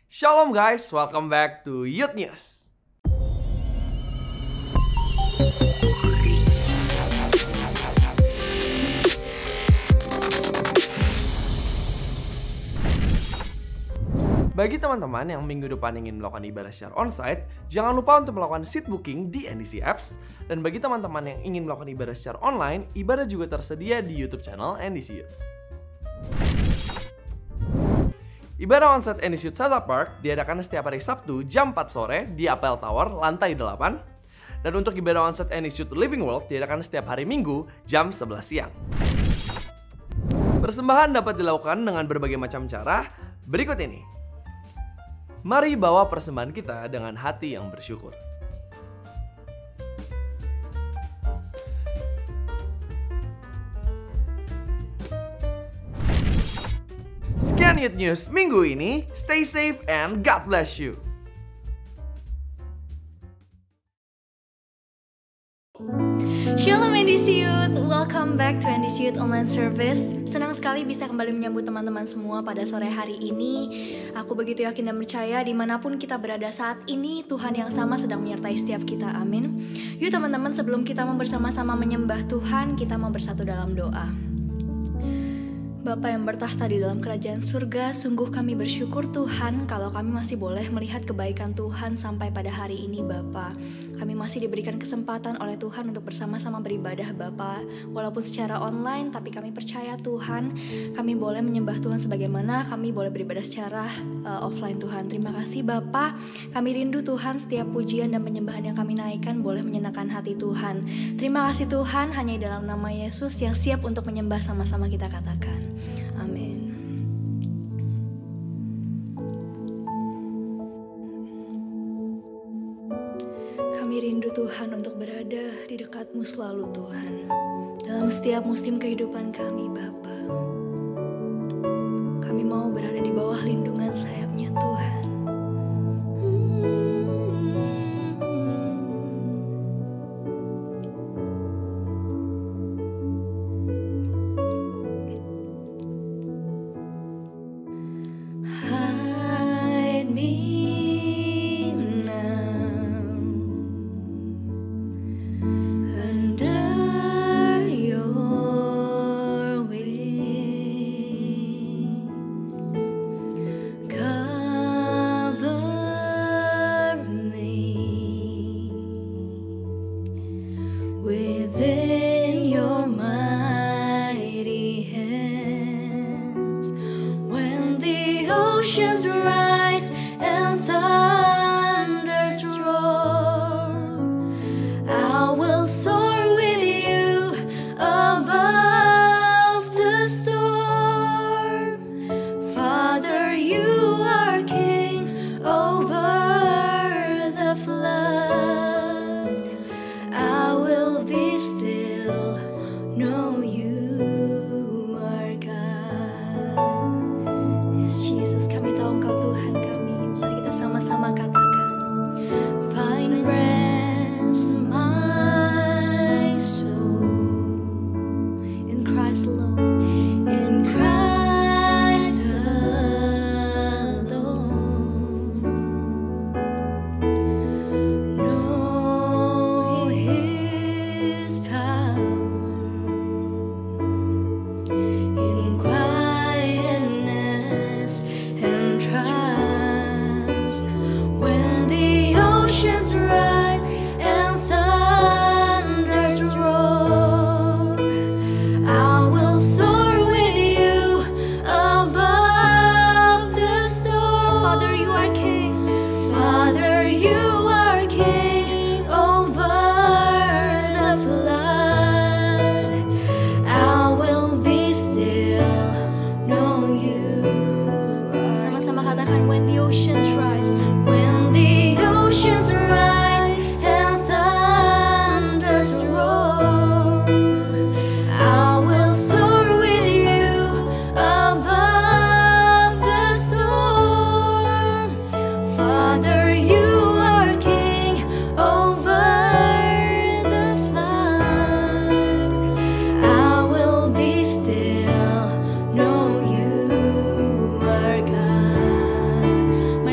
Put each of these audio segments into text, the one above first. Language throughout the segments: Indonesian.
Shalom guys, welcome back to Youth News. Bagi teman-teman yang minggu depan ingin melakukan ibadah secara onsite, jangan lupa untuk melakukan seat booking di NDC Apps. Dan bagi teman-teman yang ingin melakukan ibadah secara online, ibadah juga tersedia di YouTube channel NDC Youth. Ibadah onsite NDC Youth Central Park diadakan setiap hari Sabtu jam 4 sore di Apple Tower, lantai 8. Dan untuk ibadah onsite NDC Youth Living World diadakan setiap hari Minggu jam 11 siang. Persembahan dapat dilakukan dengan berbagai macam cara. Berikut ini. Mari bawa persembahan kita dengan hati yang bersyukur. Sekian Youth News minggu ini. Stay safe and God bless you. Shalom NDC Youth, welcome back to NDC Youth Online Service. Senang sekali bisa kembali menyambut teman-teman semua pada sore hari ini. Aku begitu yakin dan percaya dimanapun kita berada saat ini, Tuhan yang sama sedang menyertai setiap kita, amin. Yuk teman-teman, sebelum kita mau bersama-sama menyembah Tuhan, kita mau bersatu dalam doa. Bapa yang bertahta di dalam kerajaan surga, sungguh kami bersyukur Tuhan kalau kami masih boleh melihat kebaikan Tuhan sampai pada hari ini Bapa. Kami masih diberikan kesempatan oleh Tuhan untuk bersama-sama beribadah Bapa. Walaupun secara online, tapi kami percaya Tuhan, kami boleh menyembah Tuhan sebagaimana kami boleh beribadah secara offline Tuhan. Terima kasih Bapa. Kami rindu Tuhan setiap pujian dan penyembahan yang kami naikkan boleh menyenangkan hati Tuhan. Terima kasih Tuhan, hanya di dalam nama Yesus yang siap untuk menyembah sama-sama kita katakan. Amin. Kami rindu Tuhan untuk berada di dekatmu selalu Tuhan. Dalam setiap musim kehidupan kami Bapa. Kami mau berada di bawah lindungan sayapnya Tuhan.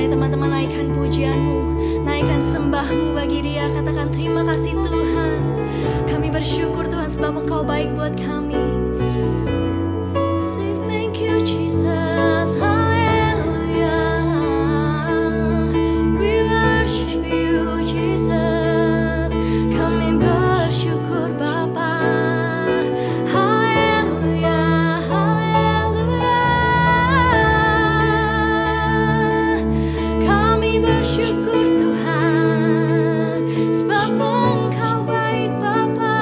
Mari teman-teman naikkan pujianmu, naikkan sembahmu bagi Dia. Katakan terima kasih Tuhan. Kami bersyukur Tuhan sebab Engkau baik buat kami. Say thank you Jesus, hallelujah. We worship you Jesus. Kami bersyukur Bapa. Haleluya, haleluya. Kami bersyukur Tuhan sebab Engkau baik Bapa.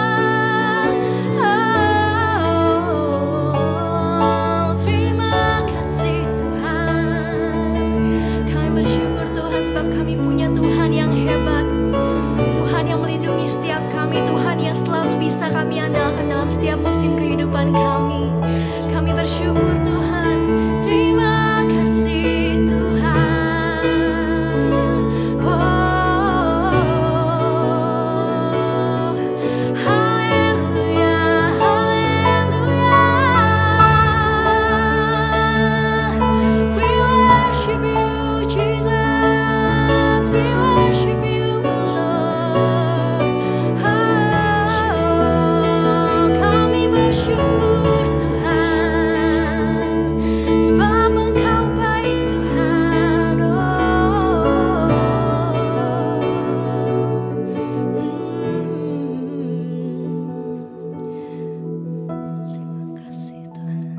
Oh, terima kasih Tuhan. Kami bersyukur Tuhan sebab kami punya Tuhan yang hebat, Tuhan yang melindungi setiap kami, Tuhan yang selalu bisa kami andalkan dalam setiap musim kehidupan kami. Kami bersyukur Tuhan. Terima kasih Tuhan. Oh, haleluya, haleluya. We worship you Jesus. We worship you Lord. Oh, kami bersyukur Tuhan sebab Engkau baik Tuhan. Terima kasih Tuhan.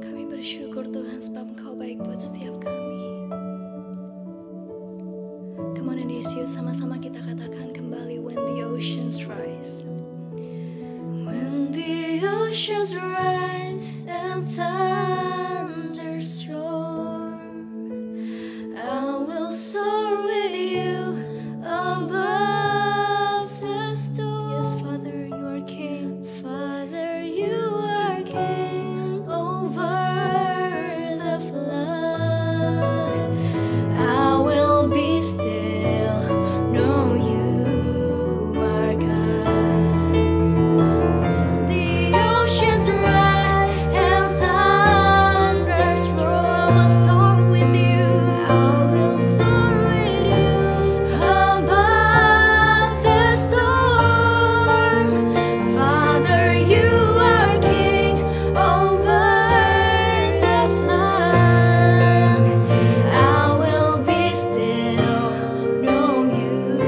Kami bersyukur Tuhan sebab Engkau baik buat setiap kami. Come on and issue, sama-sama kita katakan kembali. When the oceans rise, when the oceans rise and thunders roar, I will soar with you above the storm. Yes, Father, you are King. Father, you are King over the flood. I will be still, know you are God. When the oceans rise and thunders roar, I will soar with you. I will soar with you above the storm. Father, you are King over the flood. I will be still, know you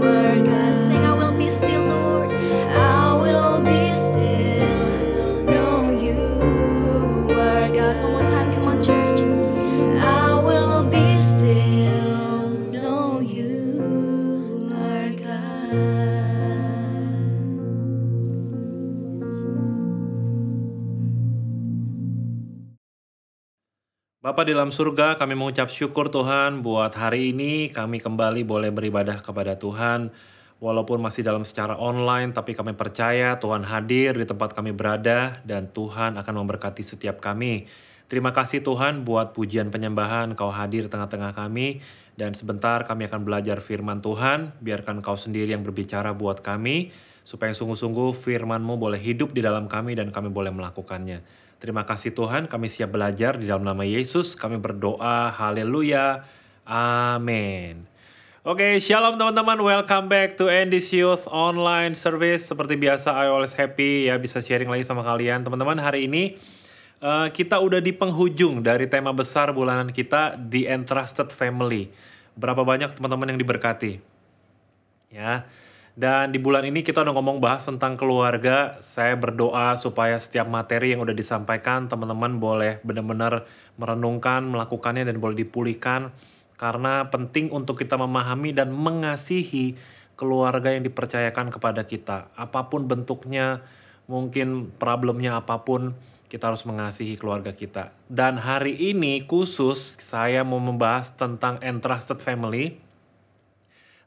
are God. Sing, I will be still, Lord. I will be still, know you are God. One more time, come on, church. I will be still, know you are God. Bapa di dalam surga, kami mengucap syukur Tuhan buat hari ini kami kembali boleh beribadah kepada Tuhan. Walaupun masih dalam secara online, tapi kami percaya Tuhan hadir di tempat kami berada dan Tuhan akan memberkati setiap kami. Terima kasih Tuhan buat pujian penyembahan Kau hadir tengah-tengah kami. Dan sebentar kami akan belajar firman Tuhan, biarkan Kau sendiri yang berbicara buat kami, supaya sungguh-sungguh firman-Mu boleh hidup di dalam kami dan kami boleh melakukannya. Terima kasih Tuhan, kami siap belajar di dalam nama Yesus. Kami berdoa, haleluya, amin. Oke, shalom teman-teman, welcome back to Andy's Youth Online Service. Seperti biasa, I always happy ya bisa sharing lagi sama kalian. Teman-teman, hari ini kita udah di penghujung dari tema besar bulanan kita, The Entrusted Family. Berapa banyak teman-teman yang diberkati? Ya. Dan di bulan ini kita udah bahas tentang keluarga. Saya berdoa supaya setiap materi yang udah disampaikan teman-teman boleh benar-benar merenungkan, melakukannya dan boleh dipulihkan. Karena penting untuk kita memahami dan mengasihi keluarga yang dipercayakan kepada kita. Apapun bentuknya, mungkin problemnya apapun, kita harus mengasihi keluarga kita. Dan hari ini khusus saya mau membahas tentang Entrusted Family.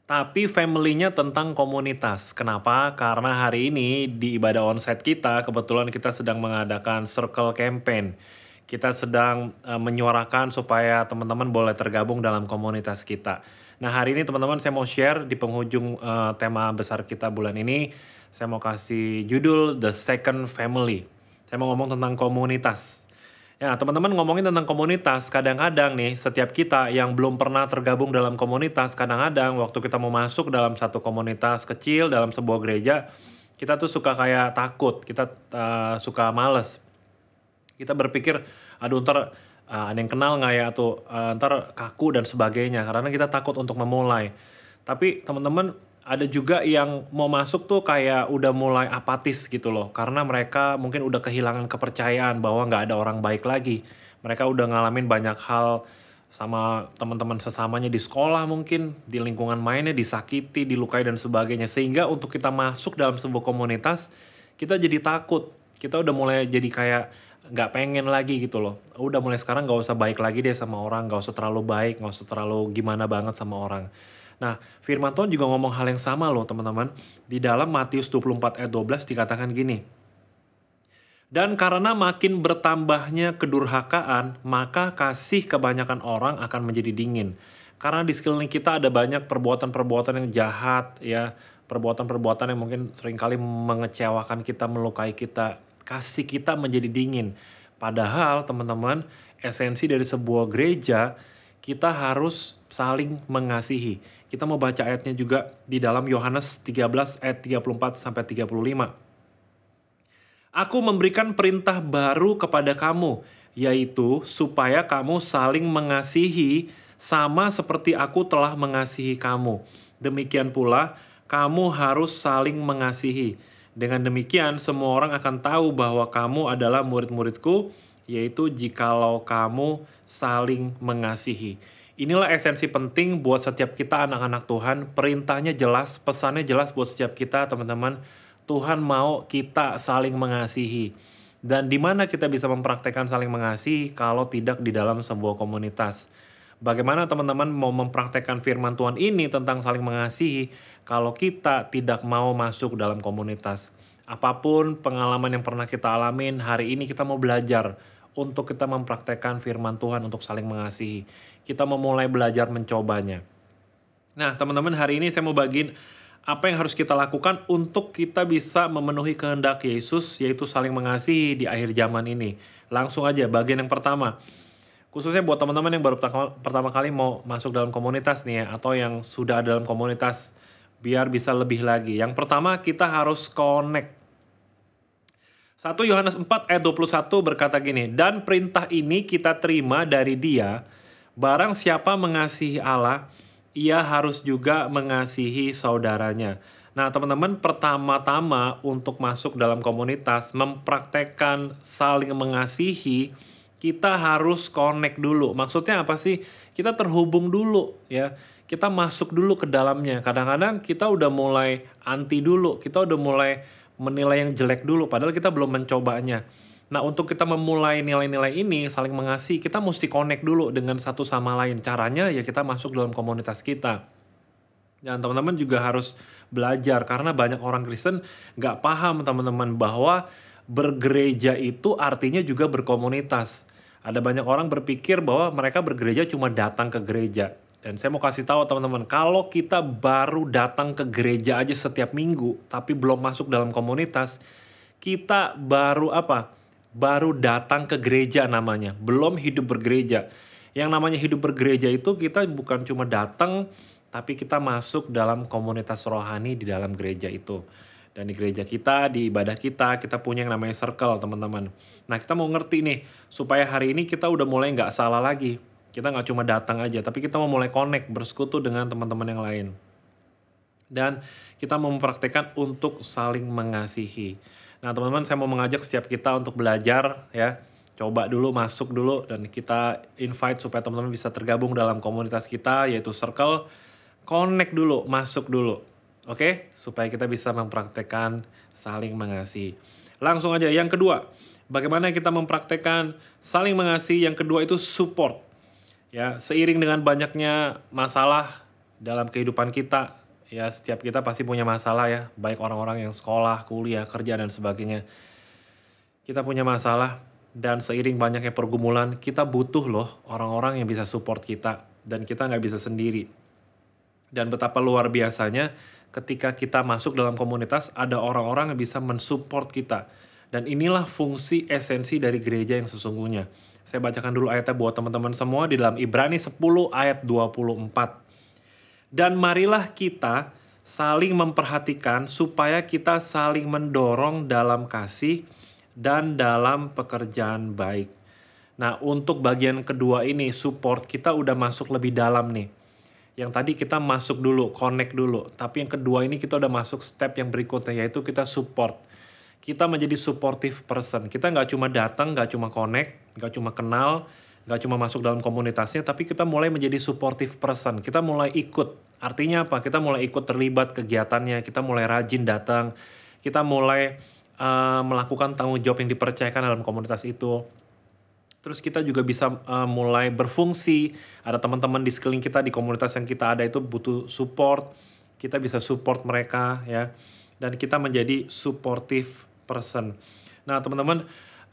Tapi family-nya tentang komunitas. Kenapa? Karena hari ini di ibadah onsite kita, kebetulan kita sedang mengadakan circle campaign. Kita sedang menyuarakan supaya teman-teman boleh tergabung dalam komunitas kita. Nah hari ini teman-teman saya mau share di penghujung tema besar kita bulan ini. Saya mau kasih judul The Second Family. Saya mau ngomong tentang komunitas. Ya, teman-teman ngomongin tentang komunitas, kadang-kadang nih setiap kita yang belum pernah tergabung dalam komunitas, kadang-kadang waktu kita mau masuk dalam satu komunitas kecil dalam sebuah gereja, kita tuh suka kayak takut, kita suka males. Kita berpikir, aduh ntar ada yang kenal nggak ya, atau ntar kaku dan sebagainya, karena kita takut untuk memulai. Tapi teman-teman, ada juga yang mau masuk tuh kayak udah mulai apatis gitu loh. Karena mereka mungkin udah kehilangan kepercayaan bahwa nggak ada orang baik lagi. Mereka udah ngalamin banyak hal sama teman-teman sesamanya di sekolah mungkin, di lingkungan mainnya, disakiti, dilukai dan sebagainya. Sehingga untuk kita masuk dalam sebuah komunitas, kita jadi takut. Kita udah mulai jadi kayak nggak pengen lagi gitu loh. Udah mulai sekarang nggak usah baik lagi deh sama orang, nggak usah terlalu baik, nggak usah terlalu gimana banget sama orang. Nah, firman Tuhan juga ngomong hal yang sama loh teman-teman. Di dalam Matius 24 ayat 12 dikatakan gini. Dan karena makin bertambahnya kedurhakaan, maka kasih kebanyakan orang akan menjadi dingin. Karena di sekeliling kita ada banyak perbuatan-perbuatan yang jahat, ya, perbuatan-perbuatan yang mungkin seringkali mengecewakan kita, melukai kita. Kasih kita menjadi dingin. Padahal teman-teman, esensi dari sebuah gereja, kita harus saling mengasihi. Kita mau baca ayatnya juga di dalam Yohanes 13 ayat 34 sampai 35. Aku memberikan perintah baru kepada kamu, yaitu supaya kamu saling mengasihi sama seperti aku telah mengasihi kamu. Demikian pula kamu harus saling mengasihi. Dengan demikian semua orang akan tahu bahwa kamu adalah murid-muridku, yaitu jikalau kamu saling mengasihi. Inilah esensi penting buat setiap kita anak-anak Tuhan. Perintahnya jelas, pesannya jelas buat setiap kita teman-teman. Tuhan mau kita saling mengasihi. Dan di mana kita bisa mempraktekkan saling mengasihi kalau tidak di dalam sebuah komunitas. Bagaimana teman-teman mau mempraktekkan firman Tuhan ini tentang saling mengasihi kalau kita tidak mau masuk dalam komunitas. Apapun pengalaman yang pernah kita alamin, hari ini kita mau belajar untuk kita mempraktekkan firman Tuhan untuk saling mengasihi. Kita memulai belajar mencobanya. Nah, teman-teman, hari ini saya mau bagiin apa yang harus kita lakukan untuk kita bisa memenuhi kehendak Yesus, yaitu saling mengasihi di akhir zaman ini. Langsung aja, bagian yang pertama. Khususnya buat teman-teman yang baru pertama kali mau masuk dalam komunitas nih ya, atau yang sudah ada dalam komunitas, biar bisa lebih lagi. Yang pertama, kita harus connect. 1 Yohanes 4 ayat 21 berkata gini, dan perintah ini kita terima dari Dia, barang siapa mengasihi Allah, ia harus juga mengasihi saudaranya. Nah teman-teman, pertama-tama untuk masuk dalam komunitas, mempraktekkan saling mengasihi, kita harus connect dulu. Maksudnya apa sih? Kita terhubung dulu ya. Kita masuk dulu ke dalamnya. Kadang-kadang kita udah mulai anti dulu, kita udah mulai menilai yang jelek dulu, padahal kita belum mencobanya. Nah, untuk kita memulai nilai-nilai ini, saling mengasihi, kita mesti connect dulu dengan satu sama lain. Caranya ya kita masuk dalam komunitas kita. Dan teman-teman juga harus belajar, karena banyak orang Kristen nggak paham teman-teman bahwa bergereja itu artinya juga berkomunitas. Ada banyak orang berpikir bahwa mereka bergereja cuma datang ke gereja. Dan saya mau kasih tahu teman-teman, kalau kita baru datang ke gereja aja setiap minggu, tapi belum masuk dalam komunitas, kita baru apa? Baru datang ke gereja namanya, belum hidup bergereja. Yang namanya hidup bergereja itu kita bukan cuma datang, tapi kita masuk dalam komunitas rohani di dalam gereja itu. Dan di gereja kita, di ibadah kita punya yang namanya circle teman-teman. Nah kita mau ngerti nih, supaya hari ini kita udah mulai nggak salah lagi. Kita nggak cuma datang aja, tapi kita mau mulai connect, bersekutu dengan teman-teman yang lain. Dan kita mau mempraktekkan untuk saling mengasihi. Nah teman-teman, saya mau mengajak setiap kita untuk belajar ya. Coba dulu, masuk dulu, dan kita invite supaya teman-teman bisa tergabung dalam komunitas kita, yaitu Circle. Connect dulu, masuk dulu. Oke? Supaya kita bisa mempraktekkan saling mengasihi. Langsung aja, yang kedua. Bagaimana kita mempraktekkan saling mengasihi? Yang kedua itu support. Ya, seiring dengan banyaknya masalah dalam kehidupan kita, ya setiap kita pasti punya masalah ya, baik orang-orang yang sekolah, kuliah, kerja dan sebagainya. Kita punya masalah, dan seiring banyaknya pergumulan, kita butuh loh orang-orang yang bisa support kita, dan kita nggak bisa sendiri. Dan betapa luar biasanya ketika kita masuk dalam komunitas, ada orang-orang yang bisa mensupport kita. Dan inilah fungsi esensi dari gereja yang sesungguhnya. Saya bacakan dulu ayatnya buat teman-teman semua di dalam Ibrani 10 ayat 24. Dan marilah kita saling memperhatikan supaya kita saling mendorong dalam kasih dan dalam pekerjaan baik. Nah, untuk bagian kedua ini, support, kita udah masuk lebih dalam nih. Yang tadi kita masuk dulu, connect dulu. Tapi yang kedua ini kita udah masuk step yang berikutnya, yaitu kita support. Kita menjadi supportive person. Kita nggak cuma datang, nggak cuma connect, nggak cuma kenal, nggak cuma masuk dalam komunitasnya, tapi kita mulai menjadi supportive person. Kita mulai ikut. Artinya apa? Kita mulai ikut terlibat kegiatannya, kita mulai rajin datang, kita mulai melakukan tanggung jawab yang dipercayakan dalam komunitas itu. Terus kita juga bisa mulai berfungsi. Ada teman-teman di sekeliling kita, di komunitas yang kita ada itu butuh support. Kita bisa support mereka ya. Dan kita menjadi supportive person. Nah teman-teman,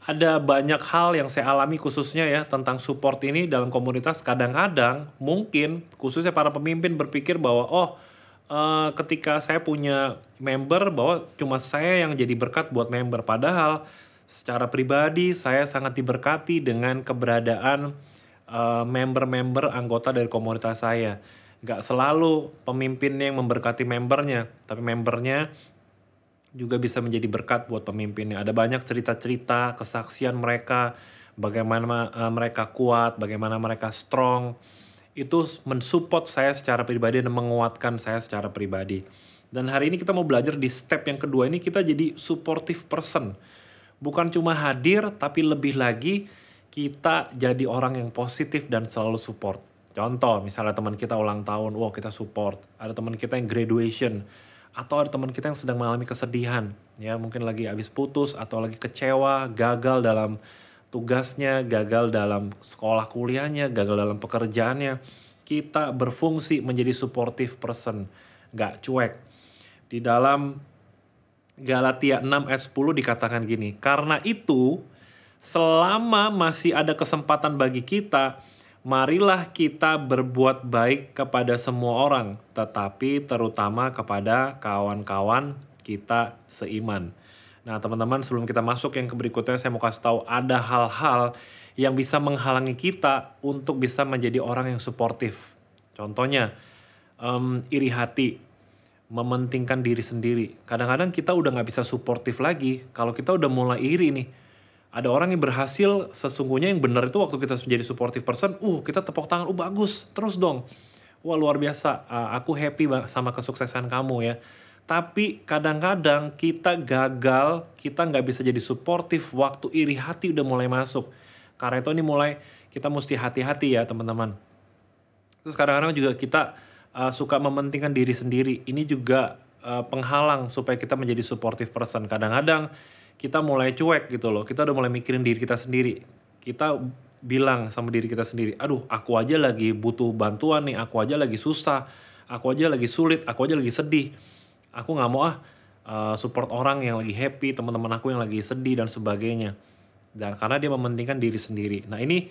ada banyak hal yang saya alami khususnya ya tentang support ini dalam komunitas. Kadang-kadang mungkin khususnya para pemimpin berpikir bahwa ketika saya punya member bahwa cuma saya yang jadi berkat buat member. Padahal secara pribadi saya sangat diberkati dengan keberadaan member-member anggota dari komunitas saya. Gak selalu pemimpinnya yang memberkati membernya, tapi membernya juga bisa menjadi berkat buat pemimpinnya. Ada banyak cerita-cerita, kesaksian mereka, bagaimana mereka kuat, bagaimana mereka strong. Itu mensupport saya secara pribadi dan menguatkan saya secara pribadi. Dan hari ini kita mau belajar di step yang kedua ini, kita jadi supportive person. Bukan cuma hadir, tapi lebih lagi kita jadi orang yang positif dan selalu support. Contoh, misalnya teman kita ulang tahun, kita support. Ada teman kita yang graduation, atau ada teman kita yang sedang mengalami kesedihan, ya mungkin lagi habis putus atau lagi kecewa, gagal dalam tugasnya, gagal dalam sekolah kuliahnya, gagal dalam pekerjaannya. Kita berfungsi menjadi supportive person, gak cuek. Di dalam Galatia 6 ayat 10 dikatakan gini, karena itu selama masih ada kesempatan bagi kita, marilah kita berbuat baik kepada semua orang, tetapi terutama kepada kawan-kawan kita seiman. Nah teman-teman, sebelum kita masuk yang ke berikutnya, saya mau kasih tahu ada hal-hal yang bisa menghalangi kita untuk bisa menjadi orang yang suportif. Contohnya, iri hati, mementingkan diri sendiri. Kadang-kadang kita udah gak bisa suportif lagi kalau kita udah mulai iri nih. Ada orang yang berhasil, sesungguhnya yang benar itu waktu kita menjadi supportive person, kita tepuk tangan, bagus, terus dong. Wah luar biasa, aku happy sama kesuksesan kamu ya. Tapi kadang-kadang kita gagal, kita nggak bisa jadi supportive waktu iri hati udah mulai masuk. Karena itu ini mulai kita mesti hati-hati ya teman-teman. Terus kadang-kadang juga kita suka mementingkan diri sendiri. Ini juga penghalang supaya kita menjadi supportive person. Kadang-kadang kita mulai cuek gitu loh. Kita udah mulai mikirin diri kita sendiri. Kita bilang sama diri kita sendiri, aduh aku aja lagi butuh bantuan nih, aku aja lagi susah, aku aja lagi sulit, aku aja lagi sedih. Aku gak mau support orang yang lagi happy, teman-teman aku yang lagi sedih dan sebagainya. Dan karena dia mementingkan diri sendiri. Nah ini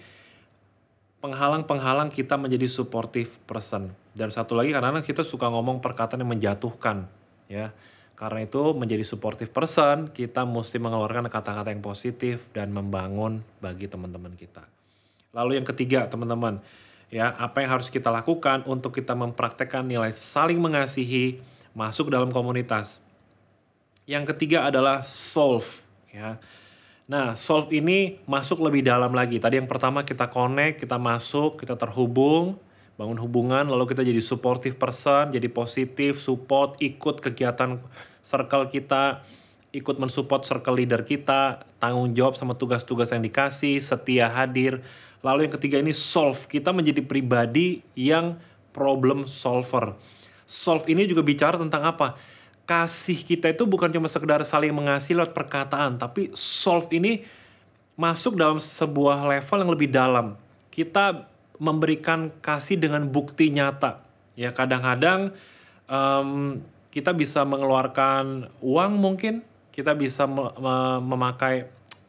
penghalang-penghalang kita menjadi supportive person. Dan satu lagi karena kita suka ngomong perkataan yang menjatuhkan ya. Karena itu menjadi supportive person, kita mesti mengeluarkan kata-kata yang positif dan membangun bagi teman-teman kita. Lalu yang ketiga teman-teman, ya apa yang harus kita lakukan untuk kita mempraktekkan nilai saling mengasihi masuk dalam komunitas. Yang ketiga adalah solve. Ya. Nah solve ini masuk lebih dalam lagi. Tadi yang pertama kita connect, kita masuk, kita terhubung, bangun hubungan, lalu kita jadi supportive person, jadi positif, support, ikut kegiatan circle kita, ikut mensupport circle leader kita, tanggung jawab sama tugas-tugas yang dikasih, setia hadir. Lalu yang ketiga ini solve, kita menjadi pribadi yang problem solver. Solve ini juga bicara tentang apa? Kasih kita itu bukan cuma sekedar saling mengasihi lewat perkataan, tapi solve ini masuk dalam sebuah level yang lebih dalam. Kita memberikan kasih dengan bukti nyata. Ya kadang-kadang kita bisa mengeluarkan uang mungkin, kita bisa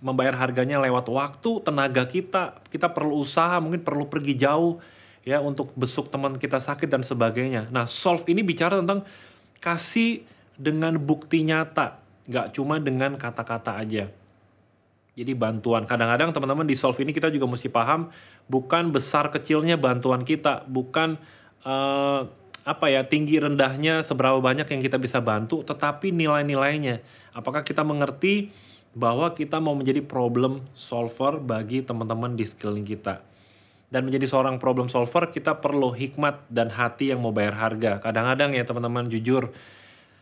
membayar harganya lewat waktu, tenaga kita perlu usaha, mungkin perlu pergi jauh ya untuk besuk teman kita sakit dan sebagainya. Nah solve ini bicara tentang kasih dengan bukti nyata, gak cuma dengan kata-kata aja. Jadi bantuan, kadang-kadang teman-teman di solve ini kita juga mesti paham, bukan besar kecilnya bantuan kita, bukan tinggi rendahnya seberapa banyak yang kita bisa bantu, tetapi nilai-nilainya. Apakah kita mengerti bahwa kita mau menjadi problem solver bagi teman-teman di sekeliling kita. Dan menjadi seorang problem solver, kita perlu hikmat dan hati yang mau bayar harga. Kadang-kadang ya teman-teman, jujur,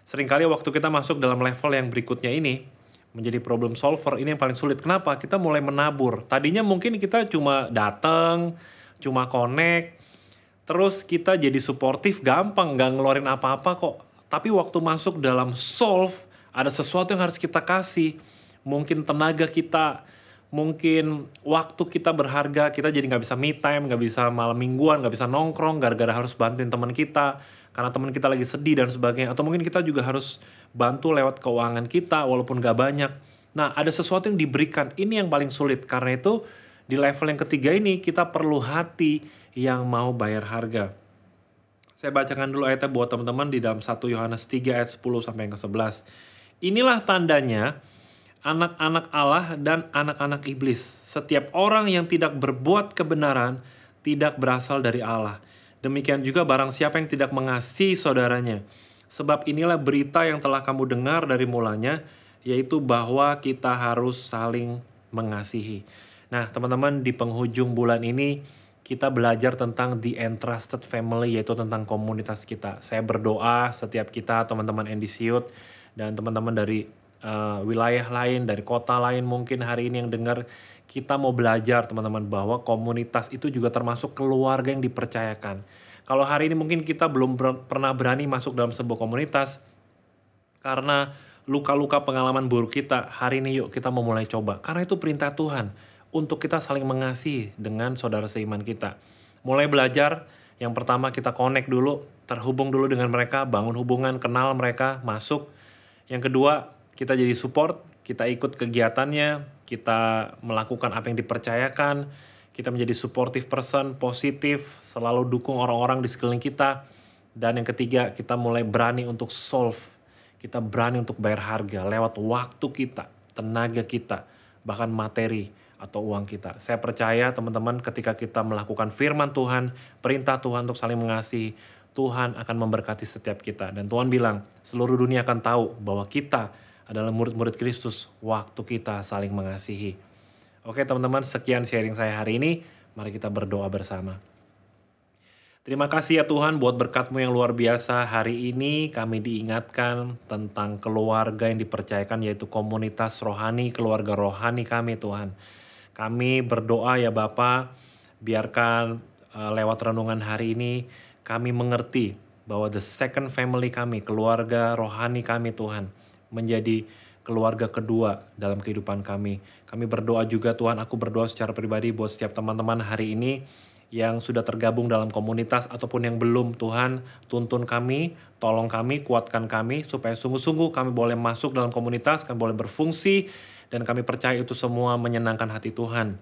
seringkali waktu kita masuk dalam level yang berikutnya ini, menjadi problem solver, ini yang paling sulit. Kenapa? Kita mulai menabur. Tadinya mungkin kita cuma datang, cuma connect, terus kita jadi suportif, gampang, nggak ngeluarin apa-apa kok. Tapi waktu masuk dalam solve, ada sesuatu yang harus kita kasih. Mungkin tenaga kita, mungkin waktu kita berharga, kita jadi nggak bisa me time, nggak bisa malam mingguan, nggak bisa nongkrong, gara-gara harus bantuin teman kita, karena teman kita lagi sedih dan sebagainya. Atau mungkin kita juga harus bantu lewat keuangan kita, walaupun nggak banyak. Nah, ada sesuatu yang diberikan, ini yang paling sulit. Karena itu, di level yang ketiga ini, kita perlu hati yang mau bayar harga. Saya bacakan dulu ayatnya buat teman-teman di dalam 1 Yohanes 3 ayat 10 sampai yang ke-11. Inilah tandanya, anak-anak Allah dan anak-anak iblis. Setiap orang yang tidak berbuat kebenaran tidak berasal dari Allah. Demikian juga barang siapa yang tidak mengasihi saudaranya. Sebab inilah berita yang telah kamu dengar dari mulanya, yaitu bahwa kita harus saling mengasihi. Nah, teman-teman, di penghujung bulan ini kita belajar tentang the entrusted family, yaitu tentang komunitas kita. Saya berdoa setiap kita, teman-teman Endisiut, dan teman-teman dari wilayah lain, dari kota lain mungkin hari ini yang dengar, kita mau belajar teman-teman bahwa komunitas itu juga termasuk keluarga yang dipercayakan. Kalau hari ini mungkin kita belum pernah berani masuk dalam sebuah komunitas karena luka-luka pengalaman buruk kita, hari ini yuk kita mau mulai coba. Karena itu perintah Tuhan untuk kita saling mengasihi dengan saudara seiman kita. Mulai belajar, yang pertama kita connect dulu, terhubung dulu dengan mereka, bangun hubungan, kenal mereka, masuk. Yang kedua, kita jadi support, kita ikut kegiatannya, kita melakukan apa yang dipercayakan, kita menjadi supportive person, positif, selalu dukung orang-orang di sekeliling kita. Dan yang ketiga, kita mulai berani untuk solve, kita berani untuk bayar harga lewat waktu kita, tenaga kita, bahkan materi atau uang kita. Saya percaya teman-teman ketika kita melakukan firman Tuhan, perintah Tuhan untuk saling mengasihi, Tuhan akan memberkati setiap kita. Dan Tuhan bilang, seluruh dunia akan tahu bahwa kita adalah murid-murid Kristus, waktu kita saling mengasihi. Oke teman-teman, sekian sharing saya hari ini. Mari kita berdoa bersama. Terima kasih ya Tuhan buat berkat-Mu yang luar biasa. Hari ini kami diingatkan tentang keluarga yang dipercayakan, yaitu komunitas rohani, keluarga rohani kami Tuhan. Kami berdoa ya Bapa, biarkan lewat renungan hari ini kami mengerti bahwa the second family kami, keluarga rohani kami Tuhan, menjadi keluarga kedua dalam kehidupan kami. Kami berdoa juga Tuhan, aku berdoa secara pribadi buat setiap teman-teman hari ini yang sudah tergabung dalam komunitas ataupun yang belum. Tuhan, tuntun kami, tolong kami, kuatkan kami supaya sungguh-sungguh kami boleh masuk dalam komunitas, kami boleh berfungsi, dan kami percaya itu semua menyenangkan hati Tuhan.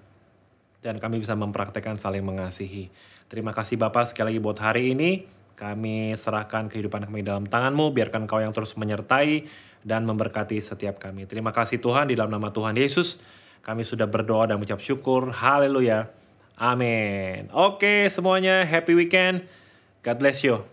Dan kami bisa mempraktekkan saling mengasihi. Terima kasih Bapak sekali lagi buat hari ini. Kami serahkan kehidupan kami dalam tangan-Mu, biarkan Kau yang terus menyertai dan memberkati setiap kami. Terima kasih Tuhan, di dalam nama Tuhan Yesus, kami sudah berdoa dan mengucap syukur. Haleluya. Amin. Oke semuanya, happy weekend. God bless you.